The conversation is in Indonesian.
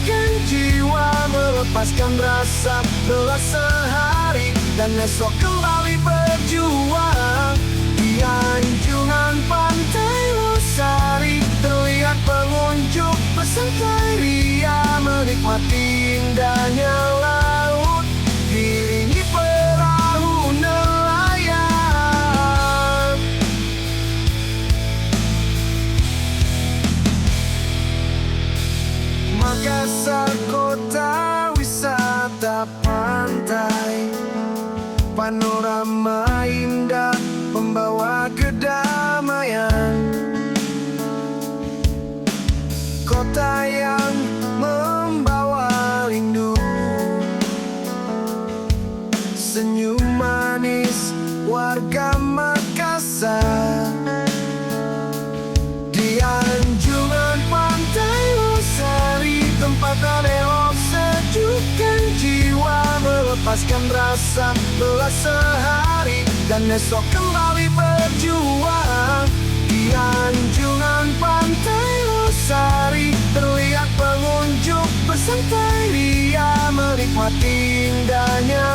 sejukkan jiwa, melepaskan rasa lelah sehari, dan esok kembali berjuang. Di anjungan pantai Losari terlihat pengunjung bersantai ria, menikmati indahnya laut diiringi perahu nelayan. Makassar, kota wisata pantai, panorama indah membawa kedamaian. Kota yang membawa rindu, senyum manis warga Makassar. Di anjungan pantai Losari, tempat elok sejukkan jiwa, melepaskan rasa lelah sehari, dan esok kembali berjuang. Di anjungan pantai Losari terlihat pengunjung bersantai ria, menikmati indahnya